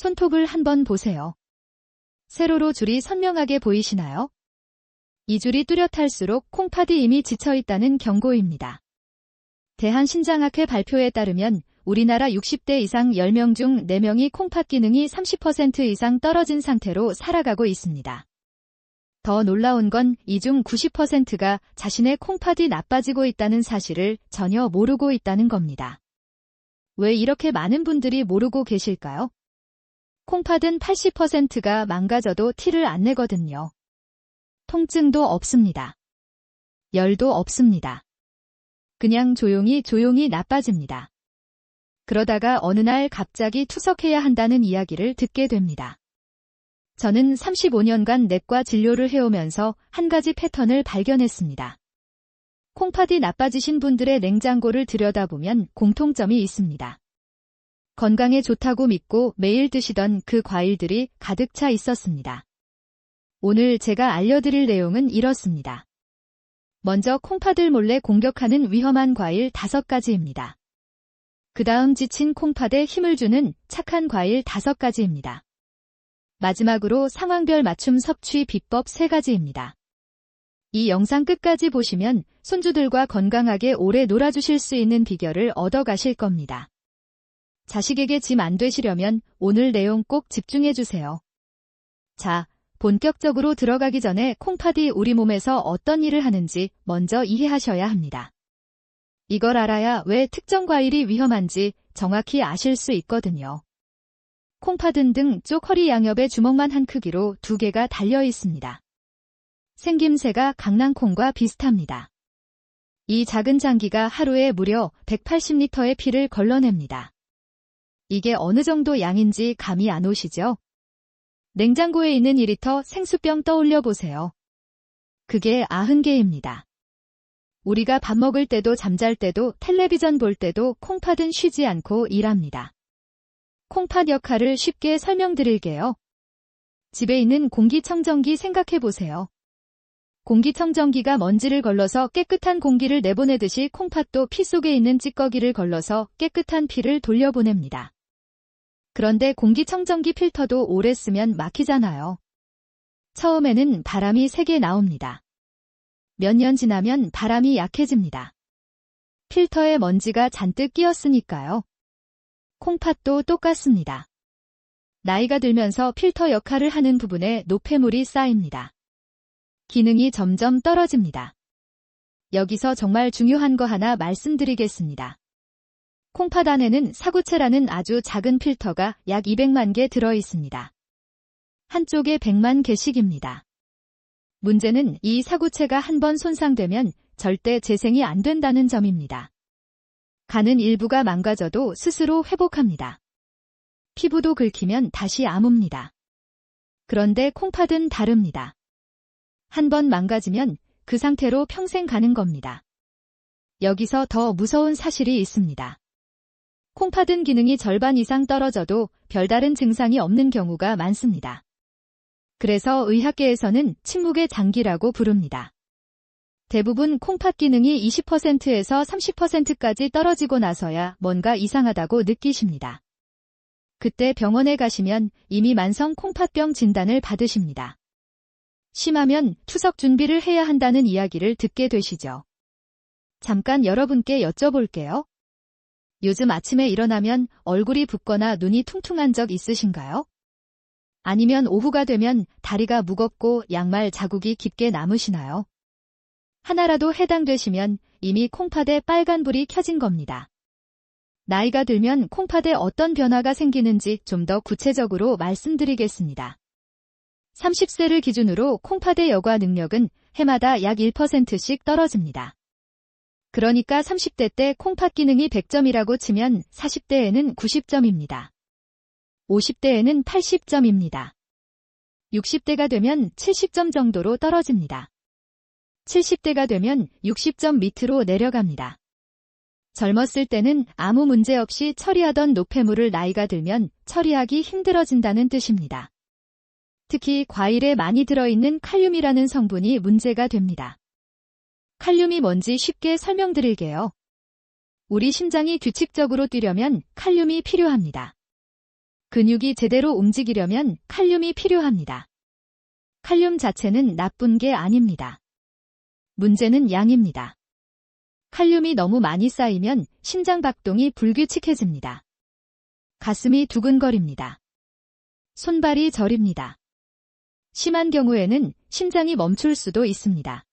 손톱을 한번 보세요. 세로로 줄이 선명하게 보이시나요? 이 줄이 뚜렷할수록 콩팥이 이미 지쳐있다는 경고입니다. 대한신장학회 발표에 따르면 우리나라 60대 이상 10명 중 4명이 콩팥 기능이 30% 이상 떨어진 상태로 살아가고 있습니다. 더 놀라운 건 이 중 90%가 자신의 콩팥이 나빠지고 있다는 사실을 전혀 모르고 있다는 겁니다. 왜 이렇게 많은 분들이 모르고 계실까요? 콩팥은 80%가 망가져도 티를 안 내거든요. 통증도 없습니다. 열도 없습니다. 그냥 조용히 나빠집니다. 그러다가 어느 날 갑자기 투석해야 한다는 이야기를 듣게 됩니다. 저는 35년간 내과 진료를 해오면서 한 가지 패턴을 발견했습니다. 콩팥이 나빠지신 분들의 냉장고를 들여다보면 공통점이 있습니다. 건강에 좋다고 믿고 매일 드시던 그 과일들이 가득 차 있었습니다. 오늘 제가 알려드릴 내용은 이렇습니다. 먼저 콩팥을 몰래 공격하는 위험한 과일 5가지입니다. 그 다음 지친 콩팥에 힘을 주는 착한 과일 5가지입니다. 마지막으로 상황별 맞춤 섭취 비법 3가지입니다. 이 영상 끝까지 보시면 손주들과 건강하게 오래 놀아주실 수 있는 비결을 얻어가실 겁니다. 자식에게 짐 안 되시려면 오늘 내용 꼭 집중해주세요. 자, 본격적으로 들어가기 전에 콩팥이 우리 몸에서 어떤 일을 하는지 먼저 이해하셔야 합니다. 이걸 알아야 왜 특정 과일이 위험한지 정확히 아실 수 있거든요. 콩팥은 등 쪽 허리 양옆에 주먹만 한 크기로 2개가 달려 있습니다. 생김새가 강낭콩과 비슷합니다. 이 작은 장기가 하루에 무려 180리터의 피를 걸러냅니다. 이게 어느 정도 양인지 감이 안 오시죠? 냉장고에 있는 2리터 생수병 떠올려 보세요. 그게 90개입니다. 우리가 밥 먹을 때도 잠잘 때도 텔레비전 볼 때도 콩팥은 쉬지 않고 일합니다. 콩팥 역할을 쉽게 설명드릴게요. 집에 있는 공기청정기 생각해 보세요. 공기청정기가 먼지를 걸러서 깨끗한 공기를 내보내듯이 콩팥도 피 속에 있는 찌꺼기를 걸러서 깨끗한 피를 돌려보냅니다. 그런데 공기청정기 필터도 오래 쓰면 막히잖아요. 처음에는 바람이 세게 나옵니다. 몇 년 지나면 바람이 약해집니다. 필터에 먼지가 잔뜩 끼었으니까요. 콩팥도 똑같습니다. 나이가 들면서 필터 역할을 하는 부분에 노폐물이 쌓입니다. 기능이 점점 떨어집니다. 여기서 정말 중요한 거 하나 말씀드리겠습니다. 콩팥 안에는 사구체라는 아주 작은 필터가 약 200만 개 들어 있습니다. 한쪽에 100만 개씩입니다. 문제는 이 사구체가 한번 손상되면 절대 재생이 안 된다는 점입니다. 간은 일부가 망가져도 스스로 회복합니다. 피부도 긁히면 다시 아뭅니다. 그런데 콩팥은 다릅니다. 한번 망가지면 그 상태로 평생 가는 겁니다. 여기서 더 무서운 사실이 있습니다. 콩팥은 기능이 절반 이상 떨어져도 별다른 증상이 없는 경우가 많습니다. 그래서 의학계에서는 침묵의 장기라고 부릅니다. 대부분 콩팥 기능이 20%에서 30%까지 떨어지고 나서야 뭔가 이상하다고 느끼십니다. 그때 병원에 가시면 이미 만성 콩팥병 진단을 받으십니다. 심하면 투석 준비를 해야 한다는 이야기를 듣게 되시죠. 잠깐 여러분께 여쭤볼게요. 요즘 아침에 일어나면 얼굴이 붓거나 눈이 퉁퉁한 적 있으신가요? 아니면 오후가 되면 다리가 무겁고 양말 자국이 깊게 남으시나요? 하나라도 해당되시면 이미 콩팥에 빨간불이 켜진 겁니다. 나이가 들면 콩팥에 어떤 변화가 생기는지 좀 더 구체적으로 말씀드리겠습니다. 30세를 기준으로 콩팥의 여과 능력은 해마다 약 1%씩 떨어집니다. 그러니까 30대 때 콩팥 기능이 100점이라고 치면 40대에는 90점입니다. 50대에는 80점입니다. 60대가 되면 70점 정도로 떨어집니다. 70대가 되면 60점 밑으로 내려갑니다. 젊었을 때는 아무 문제 없이 처리하던 노폐물을 나이가 들면 처리하기 힘들어진다는 뜻입니다. 특히 과일에 많이 들어있는 칼륨이라는 성분이 문제가 됩니다. 칼륨이 뭔지 쉽게 설명드릴게요. 우리 심장이 규칙적으로 뛰려면 칼륨이 필요합니다. 근육이 제대로 움직이려면 칼륨이 필요합니다. 칼륨 자체는 나쁜 게 아닙니다. 문제는 양입니다. 칼륨이 너무 많이 쌓이면 심장 박동이 불규칙해집니다. 가슴이 두근거립니다. 손발이 저립니다. 심한 경우에는 심장이 멈출 수도 있습니다.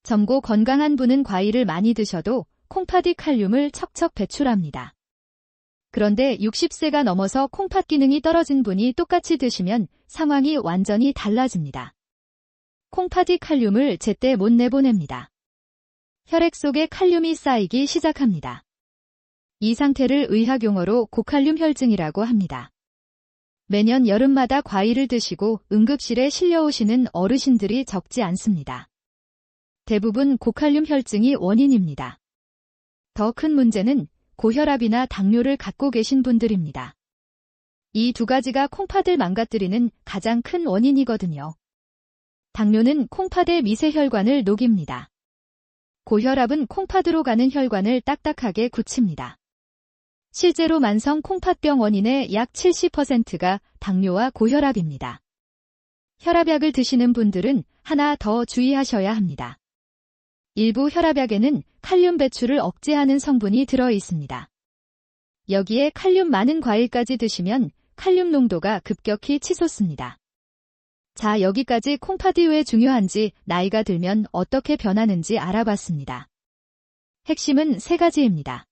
젊고 건강한 분은 과일을 많이 드셔도 콩팥이 칼륨을 척척 배출합니다. 그런데 60세가 넘어서 콩팥 기능이 떨어진 분이 똑같이 드시면 상황이 완전히 달라집니다. 콩팥이 칼륨을 제때 못 내보냅니다. 혈액 속에 칼륨이 쌓이기 시작합니다. 이 상태를 의학 용어로 고칼륨 혈증이라고 합니다. 매년 여름마다 과일을 드시고 응급실에 실려오시는 어르신들이 적지 않습니다. 대부분 고칼륨 혈증이 원인입니다. 더 큰 문제는 고혈압이나 당뇨를 갖고 계신 분들입니다. 이 두 가지가 콩팥을 망가뜨리는 가장 큰 원인이거든요. 당뇨는 콩팥의 미세혈관을 녹입니다. 고혈압은 콩팥으로 가는 혈관을 딱딱하게 굳힙니다. 실제로 만성 콩팥병 원인의 약 70%가 당뇨와 고혈압입니다. 혈압약을 드시는 분들은 하나 더 주의하셔야 합니다. 일부 혈압약에는 칼륨 배출을 억제하는 성분이 들어 있습니다. 여기에 칼륨 많은 과일까지 드시면 칼륨 농도가 급격히 치솟습니다. 자, 여기까지 콩팥이 왜 중요한지, 나이가 들면 어떻게 변하는지 알아봤습니다. 핵심은 세 가지입니다.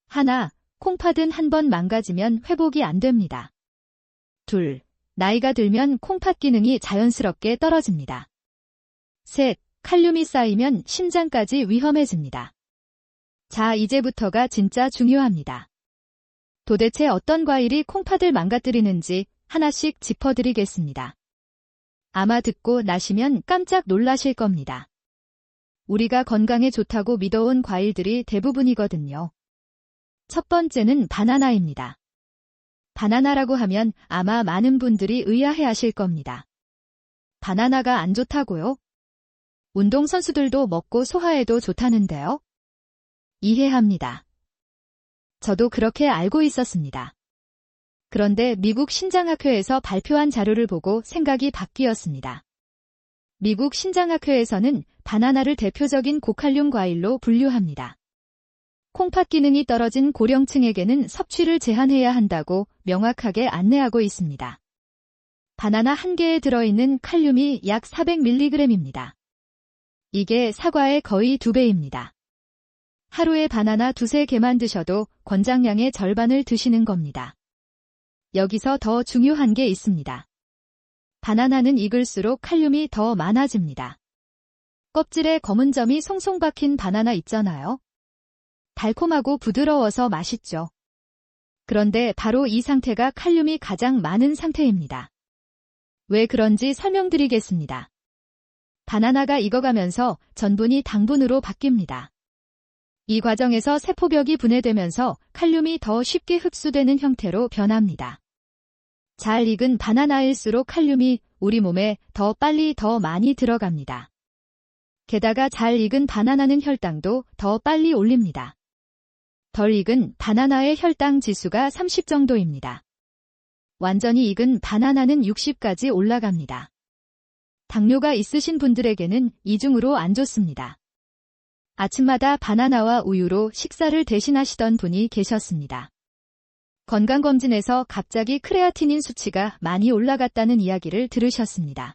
하나, 콩팥은 한번 망가지면 회복이 안 됩니다. 둘, 나이가 들면 콩팥 기능이 자연스럽게 떨어집니다. 셋, 칼륨이 쌓이면 심장까지 위험해집니다. 자, 이제부터가 진짜 중요합니다. 도대체 어떤 과일이 콩팥을 망가뜨리는지 하나씩 짚어드리겠습니다. 아마 듣고 나시면 깜짝 놀라실 겁니다. 우리가 건강에 좋다고 믿어온 과일들이 대부분이거든요. 첫 번째는 바나나입니다. 바나나라고 하면 아마 많은 분들이 의아해하실 겁니다. 바나나가 안 좋다고요? 운동선수들도 먹고 소화에도 좋다는데요. 이해합니다. 저도 그렇게 알고 있었습니다. 그런데 미국 신장학회에서 발표한 자료를 보고 생각이 바뀌었습니다. 미국 신장학회에서는 바나나를 대표적인 고칼륨 과일로 분류합니다. 콩팥 기능이 떨어진 고령층에게는 섭취를 제한해야 한다고 명확하게 안내하고 있습니다. 바나나 한 개에 들어있는 칼륨이 약 400mg입니다. 이게 사과의 거의 2배입니다. 하루에 바나나 2~3개만 드셔도 권장량의 절반을 드시는 겁니다. 여기서 더 중요한 게 있습니다. 바나나는 익을수록 칼륨이 더 많아집니다. 껍질에 검은 점이 송송 박힌 바나나 있잖아요. 달콤하고 부드러워서 맛있죠. 그런데 바로 이 상태가 칼륨이 가장 많은 상태입니다. 왜 그런지 설명드리겠습니다. 바나나가 익어가면서 전분이 당분으로 바뀝니다. 이 과정에서 세포벽이 분해되면서 칼륨이 더 쉽게 흡수되는 형태로 변합니다. 잘 익은 바나나일수록 칼륨이 우리 몸에 더 빨리 더 많이 들어갑니다. 게다가 잘 익은 바나나는 혈당도 더 빨리 올립니다. 덜 익은 바나나의 혈당 지수가 30 정도입니다. 완전히 익은 바나나는 60까지 올라갑니다. 당뇨가 있으신 분들에게는 이중으로 안 좋습니다. 아침마다 바나나와 우유로 식사를 대신하시던 분이 계셨습니다. 건강검진에서 갑자기 크레아티닌 수치가 많이 올라갔다는 이야기를 들으셨습니다.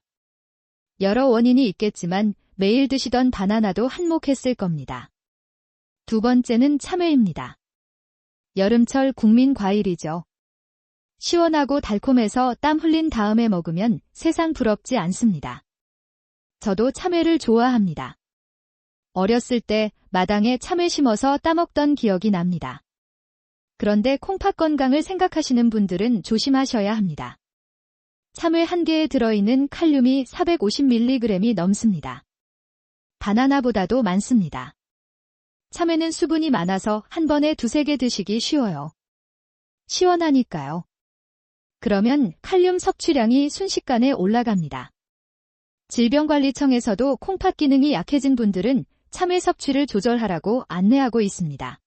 여러 원인이 있겠지만 매일 드시던 바나나도 한몫했을 겁니다. 두 번째는 참외입니다. 여름철 국민 과일이죠. 시원하고 달콤해서 땀 흘린 다음에 먹으면 세상 부럽지 않습니다. 저도 참외를 좋아합니다. 어렸을 때 마당에 참외 심어서 따먹던 기억이 납니다. 그런데 콩팥 건강을 생각하시는 분들은 조심하셔야 합니다. 참외 한 개에 들어있는 칼륨이 450mg이 넘습니다. 바나나보다도 많습니다. 참외는 수분이 많아서 한 번에 2~3개 드시기 쉬워요. 시원하니까요. 그러면 칼륨 섭취량이 순식간에 올라갑니다. 질병관리청에서도 콩팥 기능이 약해진 분들은 참외 섭취를 조절하라고 안내하고 있습니다.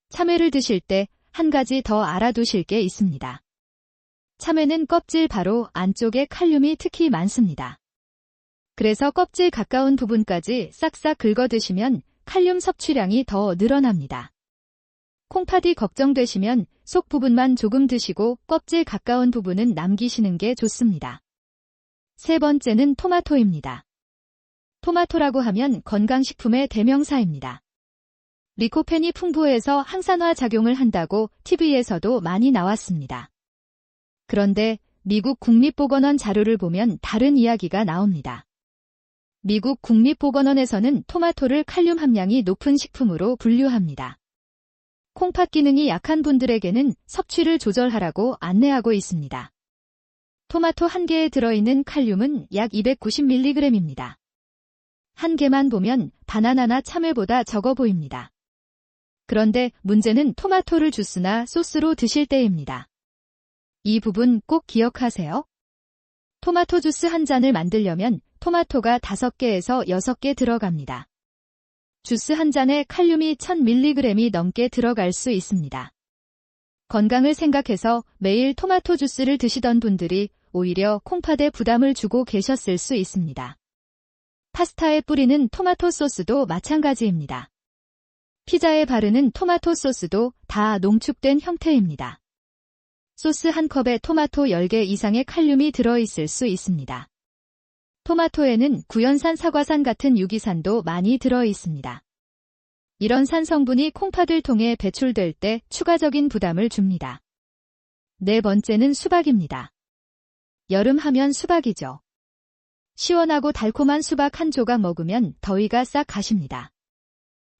참외를 드실 때 한 가지 더 알아두실 게 있습니다. 참외는 껍질 바로 안쪽에 칼륨이 특히 많습니다. 그래서 껍질 가까운 부분까지 싹싹 긁어 드시면 칼륨 섭취량이 더 늘어납니다. 콩팥이 걱정되시면 속 부분만 조금 드시고 껍질 가까운 부분은 남기시는 게 좋습니다. 세 번째는 토마토입니다. 토마토라고 하면 건강식품의 대명사입니다. 리코펜이 풍부해서 항산화 작용을 한다고 TV에서도 많이 나왔습니다. 그런데 미국 국립보건원 자료를 보면 다른 이야기가 나옵니다. 미국 국립보건원에서는 토마토를 칼륨 함량이 높은 식품으로 분류합니다. 콩팥 기능이 약한 분들에게는 섭취를 조절하라고 안내하고 있습니다. 토마토 한 개에 들어있는 칼륨은 약 290mg입니다. 한 개만 보면 바나나나 참외보다 적어 보입니다. 그런데 문제는 토마토를 주스나 소스로 드실 때입니다. 이 부분 꼭 기억하세요. 토마토 주스 한 잔을 만들려면 토마토가 5개에서 6개 들어갑니다. 주스 한 잔에 칼륨이 1000mg이 넘게 들어갈 수 있습니다. 건강을 생각해서 매일 토마토 주스를 드시던 분들이 오히려 콩팥에 부담을 주고 계셨을 수 있습니다. 파스타에 뿌리는 토마토 소스도 마찬가지입니다. 피자에 바르는 토마토 소스도 다 농축된 형태입니다. 소스 한 컵에 토마토 10개 이상의 칼륨이 들어있을 수 있습니다. 토마토에는 구연산 사과산 같은 유기산도 많이 들어있습니다. 이런 산 성분이 콩팥을 통해 배출될 때 추가적인 부담을 줍니다. 네 번째는 수박입니다. 여름 하면 수박이죠. 시원하고 달콤한 수박 한 조각 먹으면 더위가 싹 가십니다.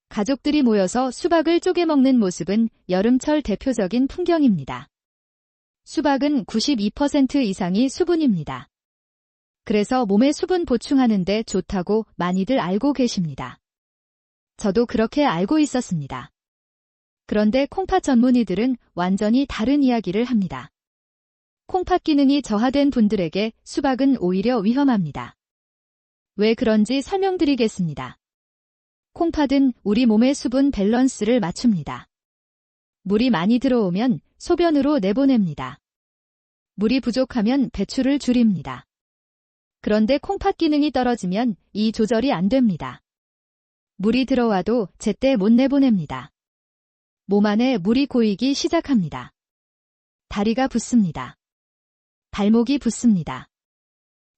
가족들이 모여서 수박을 쪼개 먹는 모습은 여름철 대표적인 풍경입니다. 수박은 92% 이상이 수분입니다. 그래서 몸에 수분 보충하는 데 좋다고 많이들 알고 계십니다. 저도 그렇게 알고 있었습니다. 그런데 콩팥 전문의들은 완전히 다른 이야기를 합니다. 콩팥 기능이 저하된 분들에게 수박은 오히려 위험합니다. 왜 그런지 설명드리겠습니다. 콩팥은 우리 몸의 수분 밸런스를 맞춥니다. 물이 많이 들어오면 소변으로 내보냅니다. 물이 부족하면 배출을 줄입니다. 그런데 콩팥 기능이 떨어지면 이 조절이 안 됩니다. 물이 들어와도 제때 못 내보냅니다. 몸 안에 물이 고이기 시작합니다. 다리가 붓습니다. 발목이 붓습니다.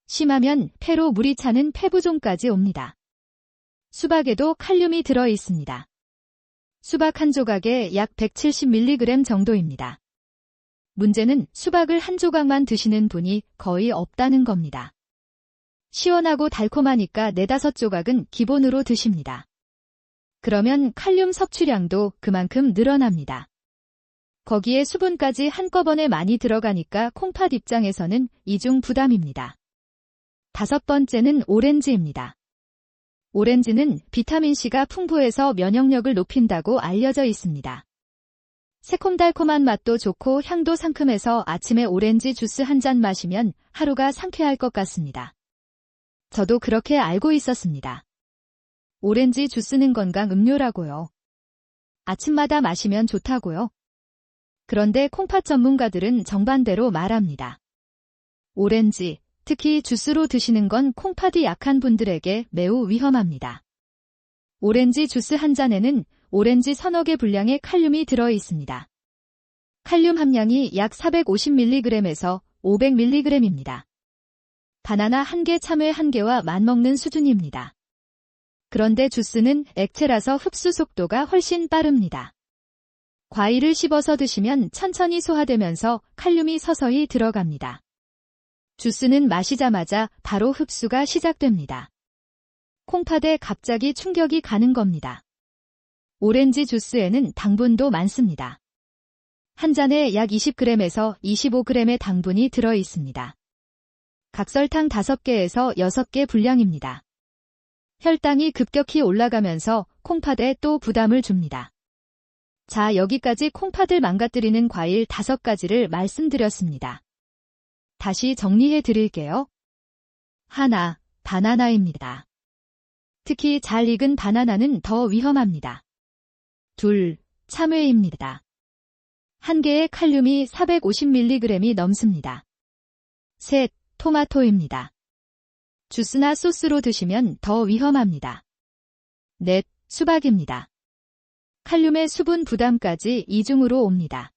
심하면 폐로 물이 차는 폐부종까지 옵니다. 수박에도 칼륨이 들어 있습니다. 수박 한 조각에 약 170mg 정도입니다. 문제는 수박을 한 조각만 드시는 분이 거의 없다는 겁니다. 시원하고 달콤하니까 4-5조각은 기본으로 드십니다. 그러면 칼륨 섭취량도 그만큼 늘어납니다. 거기에 수분까지 한꺼번에 많이 들어가니까 콩팥 입장에서는 이중 부담입니다. 5번째는 오렌지입니다. 오렌지는 비타민C가 풍부해서 면역력을 높인다고 알려져 있습니다. 새콤달콤한 맛도 좋고 향도 상큼해서 아침에 오렌지 주스 한 잔 마시면 하루가 상쾌할 것 같습니다. 저도 그렇게 알고 있었습니다. 오렌지 주스는 건강 음료라고요. 아침마다 마시면 좋다고요. 그런데 콩팥 전문가들은 정반대로 말합니다. 오렌지, 특히 주스로 드시는 건 콩팥이 약한 분들에게 매우 위험합니다. 오렌지 주스 한 잔에는 오렌지 서너 개 분량의 칼륨이 들어 있습니다. 칼륨 함량이 약 450mg에서 500mg입니다. 바나나 한 개, 참외 한 개와 맞먹는 수준입니다. 그런데 주스는 액체라서 흡수 속도가 훨씬 빠릅니다. 과일을 씹어서 드시면 천천히 소화되면서 칼륨이 서서히 들어갑니다. 주스는 마시자마자 바로 흡수가 시작됩니다. 콩팥에 갑자기 충격이 가는 겁니다. 오렌지 주스에는 당분도 많습니다. 한 잔에 약 20g에서 25g의 당분이 들어 있습니다. 각설탕 5개에서 6개 분량입니다. 혈당이 급격히 올라가면서 콩팥에 또 부담을 줍니다. 자, 여기까지 콩팥을 망가뜨리는 과일 5가지를 말씀드렸습니다. 다시 정리해 드릴게요. 하나, 바나나입니다. 특히 잘 익은 바나나는 더 위험합니다. 둘, 참외입니다. 한 개의 칼륨이 450mg이 넘습니다. 셋, 토마토입니다. 주스나 소스로 드시면 더 위험합니다. 넷, 수박입니다. 칼륨의 수분 부담까지 이중으로 옵니다.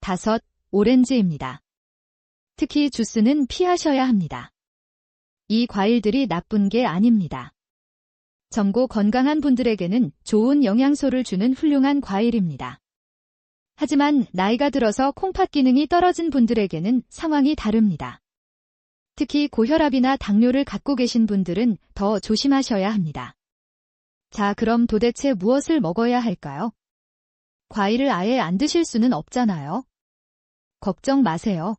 다섯, 오렌지입니다. 특히 주스는 피하셔야 합니다. 이 과일들이 나쁜 게 아닙니다. 젊고 건강한 분들에게는 좋은 영양소를 주는 훌륭한 과일입니다. 하지만 나이가 들어서 콩팥 기능이 떨어진 분들에게는 상황이 다릅니다. 특히 고혈압이나 당뇨를 갖고 계신 분들은 더 조심하셔야 합니다. 자, 그럼 도대체 무엇을 먹어야 할까요? 과일을 아예 안 드실 수는 없잖아요. 걱정 마세요.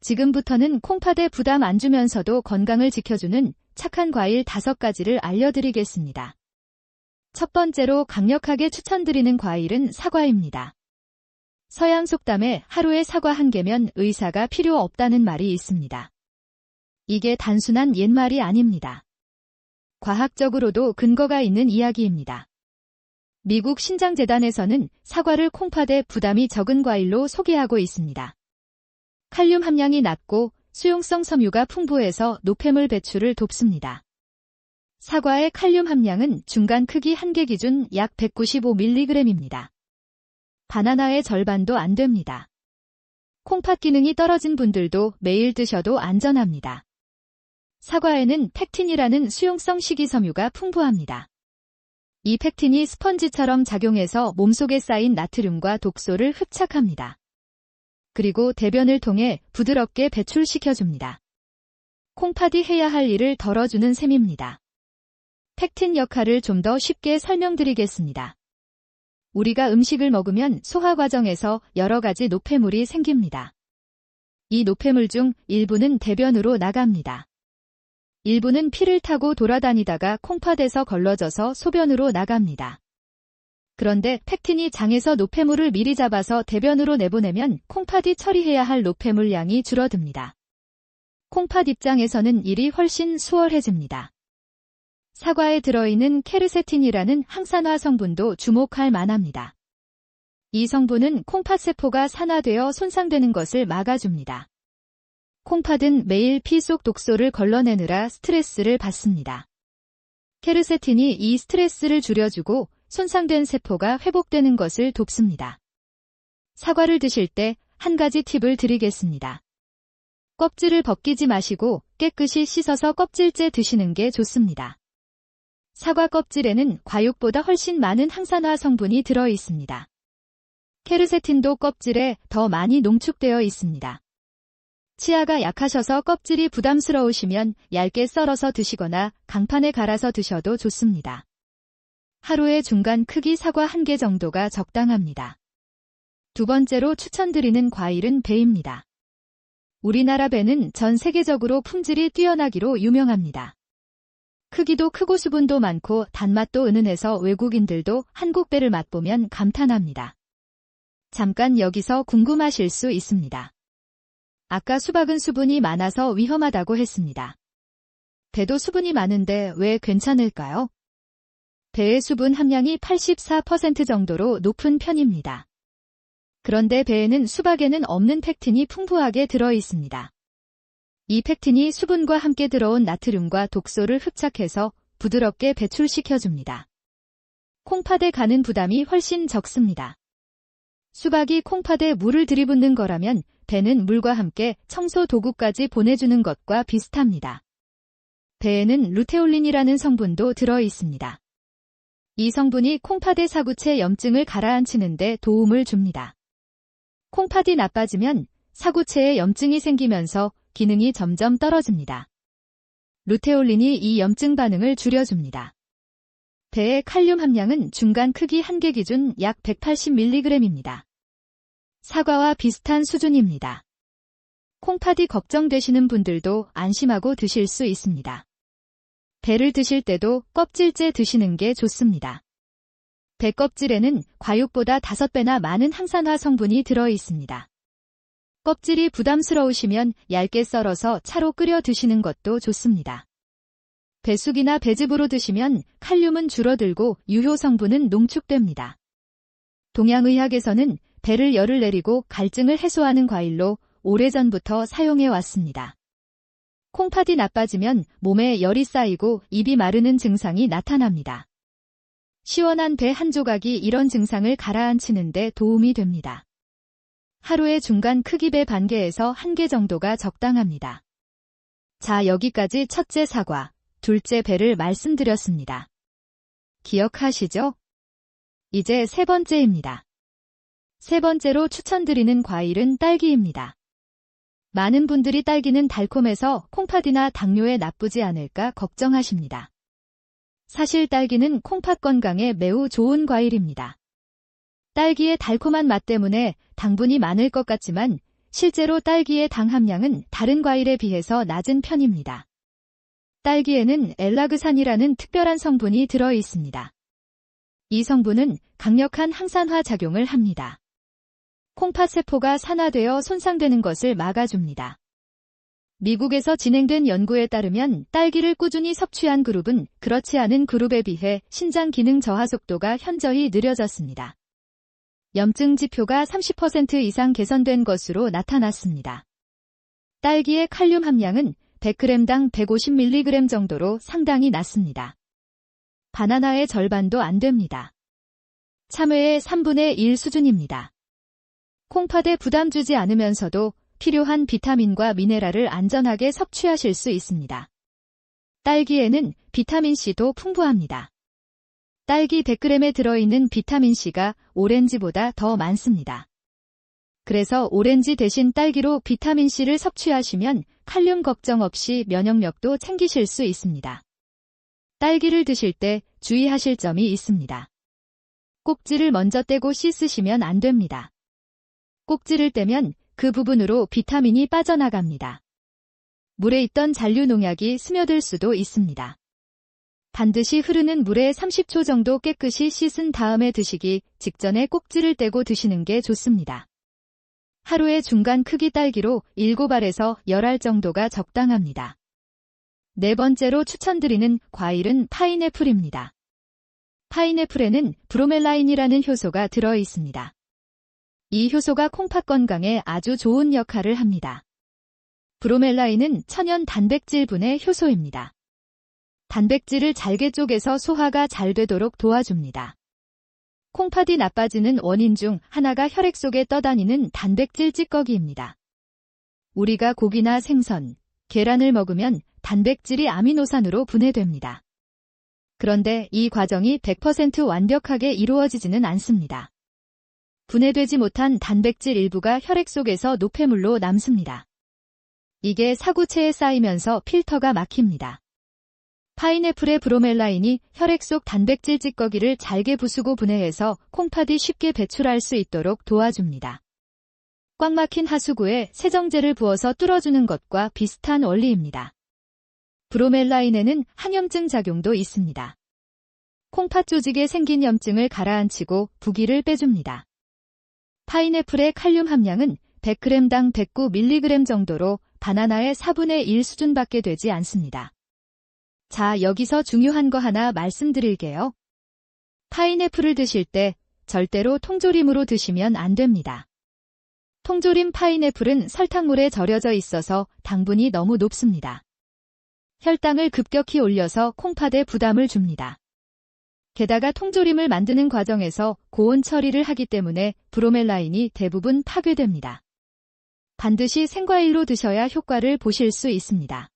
지금부터는 콩팥에 부담 안 주면서도 건강을 지켜주는 착한 과일 5가지를 알려드리겠습니다. 첫 번째로 강력하게 추천드리는 과일은 사과입니다. 서양 속담에 하루에 사과 1개면 의사가 필요 없다는 말이 있습니다. 이게 단순한 옛말이 아닙니다. 과학적으로도 근거가 있는 이야기입니다. 미국 신장재단에서는 사과를 콩팥에 부담이 적은 과일로 소개하고 있습니다. 칼륨 함량이 낮고 수용성 섬유가 풍부해서 노폐물 배출을 돕습니다. 사과의 칼륨 함량은 중간 크기 1개 기준 약 195mg입니다. 바나나의 절반도 안 됩니다. 콩팥 기능이 떨어진 분들도 매일 드셔도 안전합니다. 사과에는 팩틴이라는 수용성 식이섬유가 풍부합니다. 이 팩틴이 스펀지처럼 작용해서 몸속에 쌓인 나트륨과 독소를 흡착합니다. 그리고 대변을 통해 부드럽게 배출시켜줍니다. 콩팥이 해야 할 일을 덜어주는 셈입니다. 팩틴 역할을 좀 더 쉽게 설명드리겠습니다. 우리가 음식을 먹으면 소화 과정에서 여러 가지 노폐물이 생깁니다. 이 노폐물 중 일부는 대변으로 나갑니다. 일부는 피를 타고 돌아다니다가 콩팥에서 걸러져서 소변으로 나갑니다. 그런데 팩틴이 장에서 노폐물을 미리 잡아서 대변으로 내보내면 콩팥이 처리해야 할 노폐물 양이 줄어듭니다. 콩팥 입장에서는 일이 훨씬 수월해집니다. 사과에 들어있는 케르세틴이라는 항산화 성분도 주목할 만합니다. 이 성분은 콩팥 세포가 산화되어 손상되는 것을 막아줍니다. 콩팥은 매일 피 속 독소를 걸러내느라 스트레스를 받습니다. 케르세틴이 이 스트레스를 줄여주고 손상된 세포가 회복되는 것을 돕습니다. 사과를 드실 때 한 가지 팁을 드리겠습니다. 껍질을 벗기지 마시고 깨끗이 씻어서 껍질째 드시는 게 좋습니다. 사과 껍질에는 과육보다 훨씬 많은 항산화 성분이 들어 있습니다. 케르세틴도 껍질에 더 많이 농축되어 있습니다. 치아가 약하셔서 껍질이 부담스러우시면 얇게 썰어서 드시거나 강판에 갈아서 드셔도 좋습니다. 하루에 중간 크기 사과 1개 정도가 적당합니다. 두 번째로 추천드리는 과일은 배입니다. 우리나라 배는 전 세계적으로 품질이 뛰어나기로 유명합니다. 크기도 크고 수분도 많고 단맛도 은은해서 외국인들도 한국 배를 맛보면 감탄합니다. 잠깐 여기서 궁금하실 수 있습니다. 아까 수박은 수분이 많아서 위험하다고 했습니다. 배도 수분이 많은데 왜 괜찮을까요? 배의 수분 함량이 84% 정도로 높은 편입니다. 그런데 배에는 수박에는 없는 팩틴이 풍부하게 들어 있습니다. 이 팩틴이 수분과 함께 들어온 나트륨과 독소를 흡착해서 부드럽게 배출시켜줍니다. 콩팥에 가는 부담이 훨씬 적습니다. 수박이 콩팥에 물을 들이붓는 거라면 배는 물과 함께 청소 도구까지 보내주는 것과 비슷합니다. 배에는 루테올린이라는 성분도 들어 있습니다. 이 성분이 콩팥의 사구체 염증을 가라앉히는 데 도움을 줍니다. 콩팥이 나빠지면 사구체에 염증이 생기면서 기능이 점점 떨어집니다. 루테올린이 이 염증 반응을 줄여줍니다. 배의 칼륨 함량은 중간 크기 1개 기준 약 180mg입니다. 사과와 비슷한 수준입니다. 콩팥이 걱정되시는 분들도 안심하고 드실 수 있습니다. 배를 드실 때도 껍질째 드시는 게 좋습니다. 배 껍질에는 과육보다 5배나 많은 항산화 성분이 들어 있습니다. 껍질이 부담스러우시면 얇게 썰어서 차로 끓여 드시는 것도 좋습니다. 배숙이나 배즙으로 드시면 칼륨은 줄어들고 유효 성분은 농축됩니다. 동양의학에서는 배를 열을 내리고 갈증을 해소하는 과일로 오래전부터 사용해 왔습니다. 콩팥이 나빠지면 몸에 열이 쌓이고 입이 마르는 증상이 나타납니다. 시원한 배 한 조각이 이런 증상을 가라앉히는 데 도움이 됩니다. 하루에 중간 크기 배 반 개에서 한 개 정도가 적당합니다. 자, 여기까지 첫째 사과, 둘째 배를 말씀드렸습니다. 기억하시죠? 이제 세 번째입니다. 세 번째로 추천드리는 과일은 딸기입니다. 많은 분들이 딸기는 달콤해서 콩팥이나 당뇨에 나쁘지 않을까 걱정하십니다. 사실 딸기는 콩팥 건강에 매우 좋은 과일입니다. 딸기의 달콤한 맛 때문에 당분이 많을 것 같지만 실제로 딸기의 당 함량은 다른 과일에 비해서 낮은 편입니다. 딸기에는 엘라그산이라는 특별한 성분이 들어 있습니다. 이 성분은 강력한 항산화 작용을 합니다. 콩팥 세포가 산화되어 손상되는 것을 막아줍니다. 미국에서 진행된 연구에 따르면 딸기를 꾸준히 섭취한 그룹은 그렇지 않은 그룹에 비해 신장 기능 저하 속도가 현저히 느려졌습니다. 염증 지표가 30% 이상 개선된 것으로 나타났습니다. 딸기의 칼륨 함량은 100g당 150mg 정도로 상당히 낮습니다. 바나나의 절반도 안 됩니다. 참외의 3분의 1 수준입니다. 콩팥에 부담 주지 않으면서도 필요한 비타민과 미네랄을 안전하게 섭취하실 수 있습니다. 딸기에는 비타민C도 풍부합니다. 딸기 100g에 들어있는 비타민C가 오렌지보다 더 많습니다. 그래서 오렌지 대신 딸기로 비타민C를 섭취하시면 칼륨 걱정 없이 면역력도 챙기실 수 있습니다. 딸기를 드실 때 주의하실 점이 있습니다. 꼭지를 먼저 떼고 씻으시면 안 됩니다. 꼭지를 떼면 그 부분으로 비타민이 빠져나갑니다. 물에 있던 잔류 농약이 스며들 수도 있습니다. 반드시 흐르는 물에 30초 정도 깨끗이 씻은 다음에 드시기 직전에 꼭지를 떼고 드시는 게 좋습니다. 하루에 중간 크기 딸기로 7알에서 10알 정도가 적당합니다. 네 번째로 추천드리는 과일은 파인애플입니다. 파인애플에는 브로멜라인이라는 효소가 들어 있습니다. 이 효소가 콩팥 건강에 아주 좋은 역할을 합니다. 브로멜라인은 천연 단백질분의 효소입니다. 단백질을 잘게 쪼개서 소화가 잘 되도록 도와줍니다. 콩팥이 나빠지는 원인 중 하나가 혈액 속에 떠다니는 단백질 찌꺼기입니다. 우리가 고기나 생선, 계란을 먹으면 단백질이 아미노산으로 분해됩니다. 그런데 이 과정이 100% 완벽하게 이루어지지는 않습니다. 분해되지 못한 단백질 일부가 혈액 속에서 노폐물로 남습니다. 이게 사구체에 쌓이면서 필터가 막힙니다. 파인애플의 브로멜라인이 혈액 속 단백질 찌꺼기를 잘게 부수고 분해해서 콩팥이 쉽게 배출할 수 있도록 도와줍니다. 꽉 막힌 하수구에 세정제를 부어서 뚫어주는 것과 비슷한 원리입니다. 브로멜라인에는 항염증 작용도 있습니다. 콩팥 조직에 생긴 염증을 가라앉히고 부기를 빼줍니다. 파인애플의 칼륨 함량은 100g당 109mg 정도로 바나나의 4분의 1 수준밖에 되지 않습니다. 자, 여기서 중요한 거 하나 말씀드릴게요. 파인애플을 드실 때 절대로 통조림으로 드시면 안 됩니다. 통조림 파인애플은 설탕물에 절여져 있어서 당분이 너무 높습니다. 혈당을 급격히 올려서 콩팥에 부담을 줍니다. 게다가 통조림을 만드는 과정에서 고온 처리를 하기 때문에 브로멜라인이 대부분 파괴됩니다. 반드시 생과일로 드셔야 효과를 보실 수 있습니다.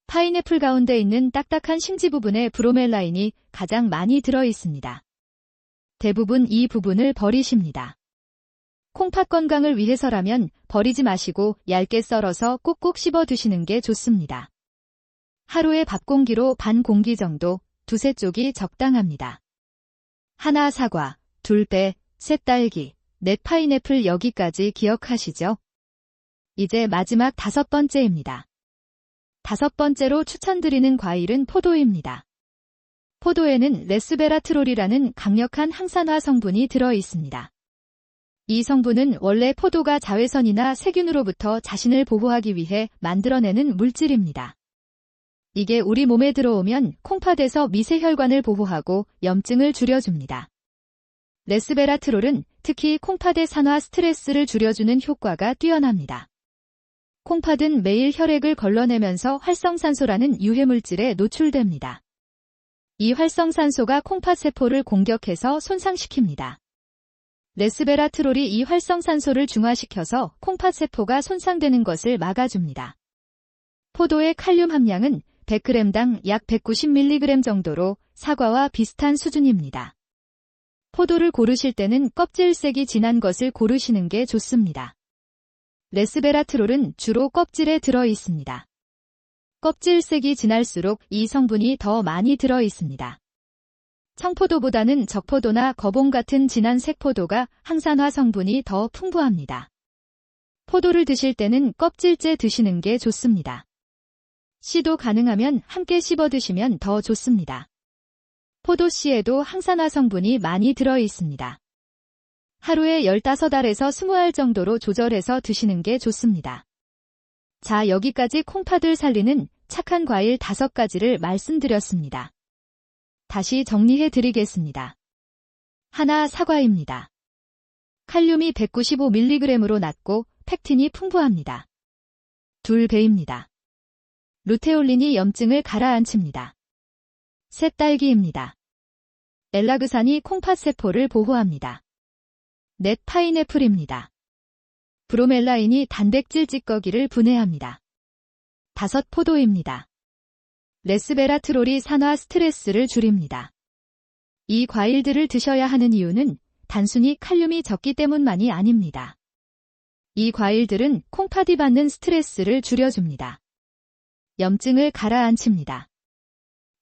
파인애플 가운데 있는 딱딱한 심지 부분에 브로멜라인이 가장 많이 들어 있습니다. 대부분 이 부분을 버리십니다. 콩팥 건강을 위해서라면 버리지 마시고 얇게 썰어서 꼭꼭 씹어 드시는 게 좋습니다. 하루에 밥 공기로 반 공기 정도, 두세 쪽이 적당합니다. 하나 사과, 둘 배, 셋 딸기, 넷 파인애플 여기까지 기억하시죠? 이제 마지막 다섯 번째입니다. 다섯 번째로 추천드리는 과일은 포도입니다. 포도에는 레스베라트롤이라는 강력한 항산화 성분이 들어 있습니다. 이 성분은 원래 포도가 자외선이나 세균으로부터 자신을 보호하기 위해 만들어내는 물질입니다. 이게 우리 몸에 들어오면 콩팥에서 미세혈관을 보호하고 염증을 줄여줍니다. 레스베라트롤은 특히 콩팥의 산화 스트레스를 줄여주는 효과가 뛰어납니다. 콩팥은 매일 혈액을 걸러내면서 활성산소라는 유해물질에 노출됩니다. 이 활성산소가 콩팥 세포를 공격해서 손상시킵니다. 레스베라트롤이 이 활성산소를 중화시켜서 콩팥 세포가 손상되는 것을 막아줍니다. 포도의 칼륨 함량은 100g당 약 190mg 정도로 사과와 비슷한 수준입니다. 포도를 고르실 때는 껍질색이 진한 것을 고르시는 게 좋습니다. 레스베라트롤은 주로 껍질에 들어 있습니다. 껍질색이 진할수록 이 성분이 더 많이 들어 있습니다. 청포도보다는 적포도나 거봉 같은 진한 색포도가 항산화 성분이 더 풍부합니다. 포도를 드실 때는 껍질째 드시는 게 좋습니다. 씨도 가능하면 함께 씹어 드시면 더 좋습니다. 포도 씨에도 항산화 성분이 많이 들어 있습니다. 하루에 15알에서 20알 정도로 조절해서 드시는 게 좋습니다. 자, 여기까지 콩팥을 살리는 착한 과일 5가지를 말씀드렸습니다. 다시 정리해 드리겠습니다. 하나, 사과입니다. 칼륨이 195mg으로 낮고 팩틴이 풍부합니다. 둘, 배입니다. 루테올린이 염증을 가라앉힙니다. 셋, 딸기입니다. 엘라그산이 콩팥 세포를 보호합니다. 넷, 파인애플입니다. 브로멜라인이 단백질 찌꺼기를 분해합니다. 다섯, 포도입니다. 레스베라트롤이 산화 스트레스를 줄입니다. 이 과일들을 드셔야 하는 이유는 단순히 칼륨이 적기 때문만이 아닙니다. 이 과일들은 콩팥이 받는 스트레스를 줄여줍니다. 염증을 가라앉힙니다.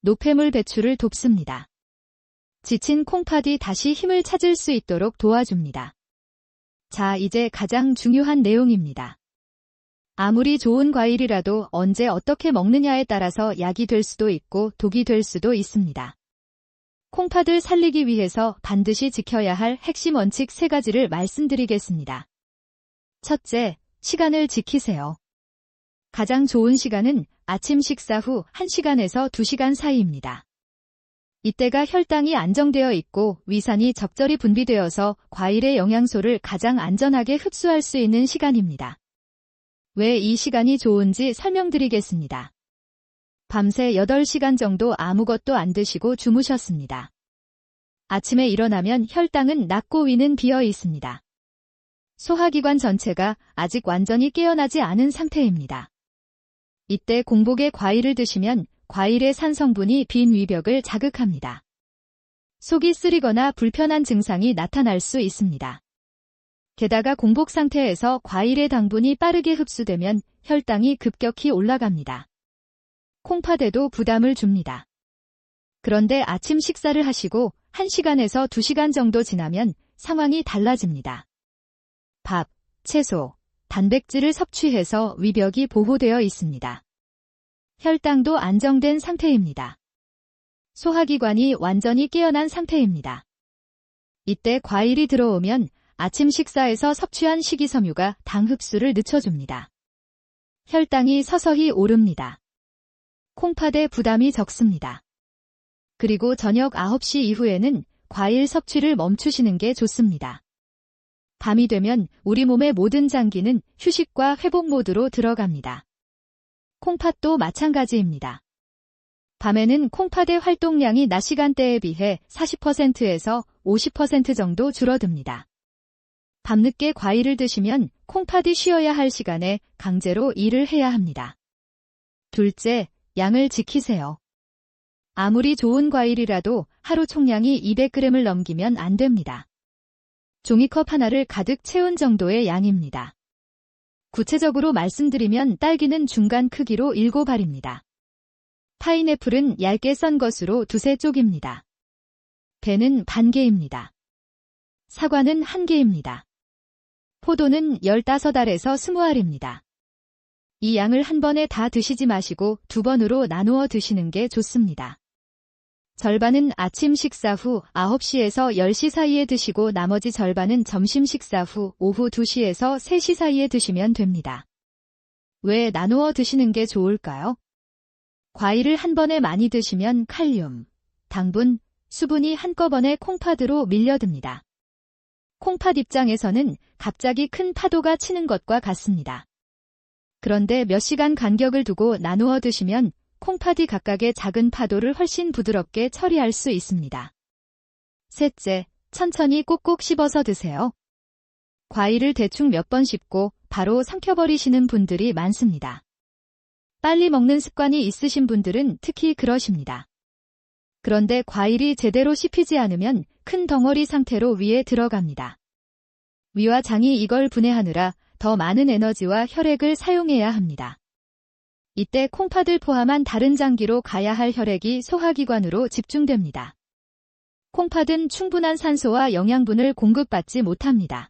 노폐물 배출을 돕습니다. 지친 콩팥이 다시 힘을 찾을 수 있도록 도와줍니다. 자, 이제 가장 중요한 내용입니다. 아무리 좋은 과일이라도 언제 어떻게 먹느냐에 따라서 약이 될 수도 있고 독이 될 수도 있습니다. 콩팥을 살리기 위해서 반드시 지켜야 할 핵심 원칙 3가지를 말씀드리겠습니다. 첫째, 시간을 지키세요. 가장 좋은 시간은 아침 식사 후 1시간에서 2시간 사이입니다. 이때가 혈당이 안정되어 있고 위산이 적절히 분비되어서 과일의 영양소를 가장 안전하게 흡수할 수 있는 시간입니다. 왜 이 시간이 좋은지 설명드리겠습니다. 밤새 8시간 정도 아무것도 안 드시고 주무셨습니다. 아침에 일어나면 혈당은 낮고 위는 비어 있습니다. 소화기관 전체가 아직 완전히 깨어나지 않은 상태입니다. 이때 공복에 과일을 드시면 과일의 산 성분이 빈 위벽을 자극합니다. 속이 쓰리거나 불편한 증상이 나타날 수 있습니다. 게다가 공복 상태에서 과일의 당분이 빠르게 흡수되면 혈당이 급격히 올라갑니다. 콩팥에도 부담을 줍니다. 그런데 아침 식사를 하시고 1시간에서 2시간 정도 지나면 상황이 달라집니다. 밥, 채소, 단백질을 섭취해서 위벽이 보호되어 있습니다. 혈당도 안정된 상태입니다. 소화기관이 완전히 깨어난 상태입니다. 이때 과일이 들어오면 아침 식사에서 섭취한 식이섬유가 당 흡수를 늦춰줍니다. 혈당이 서서히 오릅니다. 콩팥에 부담이 적습니다. 그리고 저녁 9시 이후에는 과일 섭취를 멈추시는 게 좋습니다. 밤이 되면 우리 몸의 모든 장기는 휴식과 회복 모드로 들어갑니다. 콩팥도 마찬가지입니다. 밤에는 콩팥의 활동량이 낮 시간대에 비해 40%에서 50% 정도 줄어듭니다. 밤늦게 과일을 드시면 콩팥이 쉬어야 할 시간에 강제로 일을 해야 합니다. 둘째, 양을 지키세요. 아무리 좋은 과일이라도 하루 총량이 200g을 넘기면 안 됩니다. 종이컵 하나를 가득 채운 정도의 양입니다. 구체적으로 말씀드리면 딸기는 중간 크기로 7알입니다. 파인애플은 얇게 썬 것으로 2-3쪽입니다. 배는 반 개입니다. 사과는 1개입니다. 포도는 15알에서 20알입니다. 이 양을 한 번에 다 드시지 마시고 2번으로 나누어 드시는 게 좋습니다. 절반은 아침 식사 후 9시에서 10시 사이에 드시고 나머지 절반은 점심 식사 후 오후 2시에서 3시 사이에 드시면 됩니다. 왜 나누어 드시는 게 좋을까요? 과일을 한 번에 많이 드시면 칼륨, 당분, 수분이 한꺼번에 콩팥으로 밀려듭니다. 콩팥 입장에서는 갑자기 큰 파도가 치는 것과 같습니다. 그런데 몇 시간 간격을 두고 나누어 드시면 콩팥이 각각의 작은 파도를 훨씬 부드럽게 처리할 수 있습니다. 셋째, 천천히 꼭꼭 씹어서 드세요. 과일을 대충 몇 번 씹고 바로 삼켜버리시는 분들이 많습니다. 빨리 먹는 습관이 있으신 분들은 특히 그러십니다. 그런데 과일이 제대로 씹히지 않으면 큰 덩어리 상태로 위에 들어갑니다. 위와 장이 이걸 분해하느라 더 많은 에너지와 혈액을 사용해야 합니다. 이때 콩팥을 포함한 다른 장기로 가야 할 혈액이 소화기관으로 집중됩니다. 콩팥은 충분한 산소와 영양분을 공급받지 못합니다.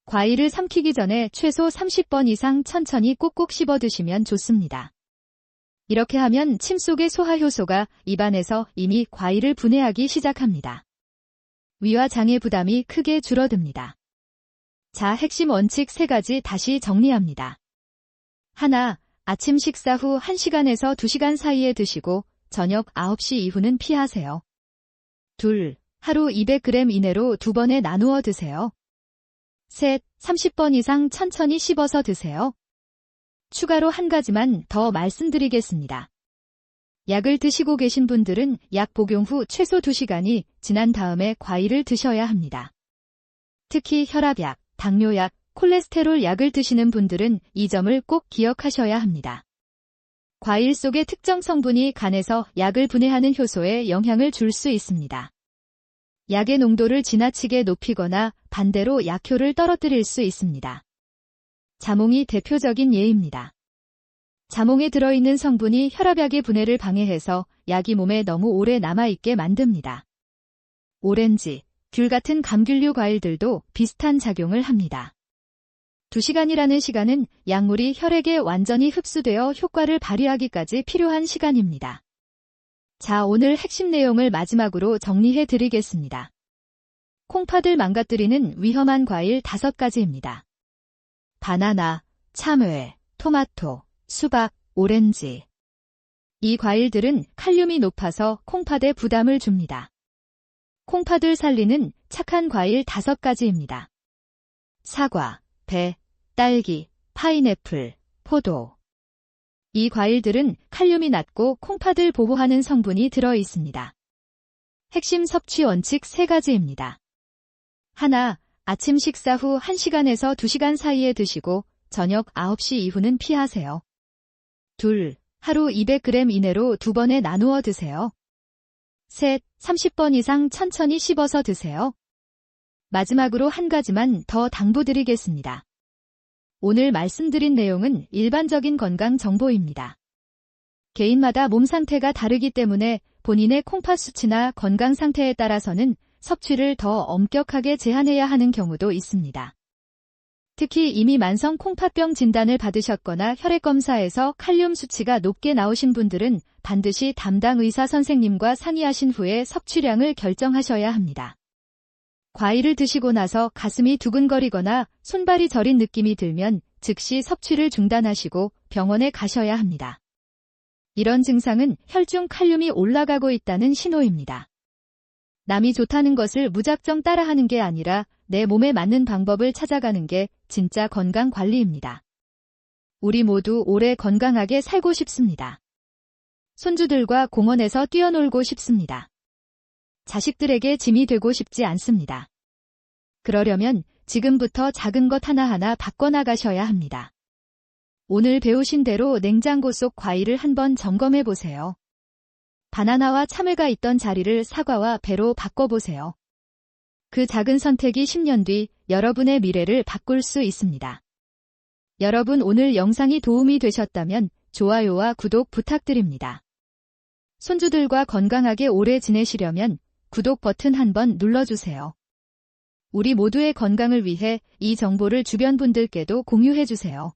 과일을 삼키기 전에 최소 30번 이상 천천히 꼭꼭 씹어 드시면 좋습니다. 이렇게 하면 침 속의 소화효소가 입안에서 이미 과일을 분해하기 시작합니다. 위와 장의 부담이 크게 줄어듭니다. 자, 핵심 원칙 3가지 다시 정리합니다. 하나, 아침 식사 후 1시간에서 2시간 사이에 드시고 저녁 9시 이후는 피하세요. 둘, 하루 200g 이내로 2번에 나누어 드세요. 셋, 30번 이상 천천히 씹어서 드세요. 추가로 한 가지만 더 말씀드리겠습니다. 약을 드시고 계신 분들은 약 복용 후 최소 2시간이 지난 다음에 과일을 드셔야 합니다. 특히 혈압약, 당뇨약, 콜레스테롤 약을 드시는 분들은 이 점을 꼭 기억하셔야 합니다. 과일 속의 특정 성분이 간에서 약을 분해하는 효소에 영향을 줄 수 있습니다. 약의 농도를 지나치게 높이거나 반대로 약효를 떨어뜨릴 수 있습니다. 자몽이 대표적인 예입니다. 자몽에 들어있는 성분이 혈압약의 분해를 방해해서 약이 몸에 너무 오래 남아있게 만듭니다. 오렌지, 귤 같은 감귤류 과일들도 비슷한 작용을 합니다. 2시간이라는 시간은 약물이 혈액에 완전히 흡수되어 효과를 발휘하기까지 필요한 시간입니다. 자, 오늘 핵심 내용을 마지막으로 정리해 드리겠습니다. 콩팥을 망가뜨리는 위험한 과일 5가지입니다. 바나나, 참외, 토마토, 수박, 오렌지. 이 과일들은 칼륨이 높아서 콩팥에 부담을 줍니다. 콩팥을 살리는 착한 과일 5가지입니다. 사과, 배, 딸기, 파인애플, 포도. 이 과일들은 칼륨이 낮고 콩팥을 보호하는 성분이 들어 있습니다. 핵심 섭취 원칙 3가지입니다. 하나, 아침 식사 후 1시간에서 2시간 사이에 드시고 저녁 9시 이후는 피하세요. 둘, 하루 200g 이내로 2번에 나누어 드세요. 셋, 30번 이상 천천히 씹어서 드세요. 마지막으로 한 가지만 더 당부드리겠습니다. 오늘 말씀드린 내용은 일반적인 건강 정보입니다. 개인마다 몸 상태가 다르기 때문에 본인의 콩팥 수치나 건강 상태에 따라서는 섭취를 더 엄격하게 제한해야 하는 경우도 있습니다. 특히 이미 만성 콩팥병 진단을 받으셨거나 혈액검사에서 칼륨 수치가 높게 나오신 분들은 반드시 담당 의사 선생님과 상의하신 후에 섭취량을 결정하셔야 합니다. 과일을 드시고 나서 가슴이 두근거리거나 손발이 저린 느낌이 들면 즉시 섭취를 중단하시고 병원에 가셔야 합니다. 이런 증상은 혈중 칼륨이 올라가고 있다는 신호입니다. 남이 좋다는 것을 무작정 따라하는 게 아니라 내 몸에 맞는 방법을 찾아가는 게 진짜 건강 관리입니다. 우리 모두 오래 건강하게 살고 싶습니다. 손주들과 공원에서 뛰어놀고 싶습니다. 자식들에게 짐이 되고 싶지 않습니다. 그러려면 지금부터 작은 것 하나하나 바꿔나가셔야 합니다. 오늘 배우신 대로 냉장고 속 과일을 한번 점검해 보세요. 바나나와 참외가 있던 자리를 사과와 배로 바꿔보세요. 그 작은 선택이 10년 뒤 여러분의 미래를 바꿀 수 있습니다. 여러분, 오늘 영상이 도움이 되셨다면 좋아요와 구독 부탁드립니다. 손주들과 건강하게 오래 지내시려면 구독 버튼 한번 눌러주세요. 우리 모두의 건강을 위해 이 정보를 주변 분들께도 공유해주세요.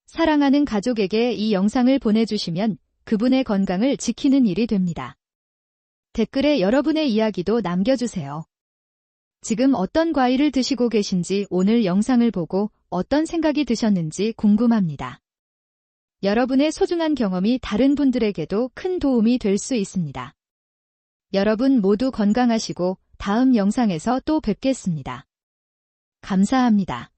사랑하는 가족에게 이 영상을 보내주시면 그분의 건강을 지키는 일이 됩니다. 댓글에 여러분의 이야기도 남겨주세요. 지금 어떤 과일을 드시고 계신지, 오늘 영상을 보고 어떤 생각이 드셨는지 궁금합니다. 여러분의 소중한 경험이 다른 분들에게도 큰 도움이 될 수 있습니다. 여러분 모두 건강하시고 다음 영상에서 또 뵙겠습니다. 감사합니다.